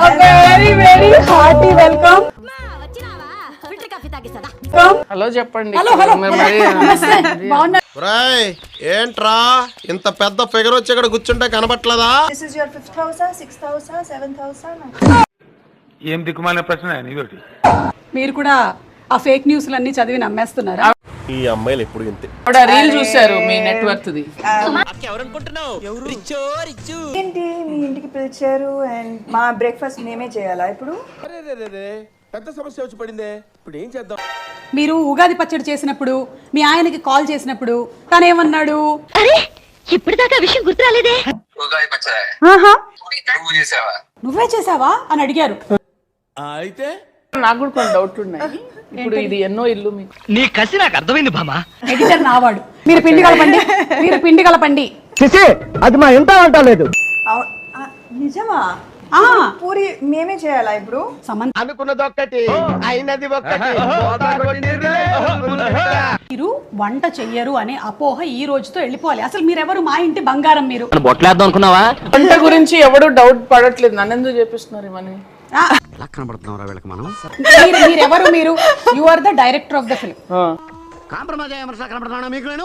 Very very hearty welcome. Hello చెప్పండి. Hello hello బాగున్నారు? ఒరేయ్ ఏంట్రా ఇంత పెద్ద ఫిగర్ వచ్చి ఇక్కడ కూర్చుంటే కనబట్లేదా? This is your 5th house, 6th house, 7th house. ఏం దిక్కుమాలిన ప్రశ్న ఇదొకటి. మీరు కూడా ఆ ఫేక్ న్యూస్ అన్ని చదివి నమ్మేస్తున్నారా? ఈ అమ్మాయిలు ఎప్పుడు ఇంతే. రీల్ చూసారు మీ నెట్వర్క్ ది. ఏంటి మీ ఇంటికి పిలిచారు అండ్ మా బ్రేక్ఫాస్ట్ మేమే చేయాలా ఇప్పుడు? పెద్ద సమస్య వచ్చి పడిందే, ఇప్పుడు ఏం చేద్దాం? మీరు ఉగాది పచ్చడి చేసినప్పుడు మీ ఆయనకి కాల్ చేసినప్పుడు తను ఏమన్నాడు? అరే ఇప్పటిదాకా విషయం గుర్తురాలేదే. నువ్వే చేసావా అని అడిగారు. అయితే నాకు కూడా కొన్ని డౌట్లు ఉన్నాయి. ఇప్పుడు ఇది ఎన్నో ఇల్లు మీకు. నీ కసి నాకు అర్థమైంది బామా. ఎడిటర్ నావాడు. మీరు పిండి కలపండి, మీరు పిండి కలపండి. అది మా ఇంట అంట లేదు. నిజమా? పూరి మేమే చేయాలా ఇప్పుడు? అనుకున్నది ఒక్కటి అయినది ఒక్కటి. మీరు వంట చెయ్యరు అనే అపోహ ఈ రోజుతో వెళ్ళిపోవాలి. అసలు మీరెవరు? మా ఇంటి బంగారం మీరు. బొట్లేద్దాం అనుకున్నావా? వంట గురించి ఎవడు డౌట్ పడట్లేదు. నన్ను ఎందుకు చేపిస్తున్నారు ఇవన్నీ? మీరెవరు? మీరు you are the director of the film. Compromise అయ్యే కనబడుతున్నా మీకు నేను.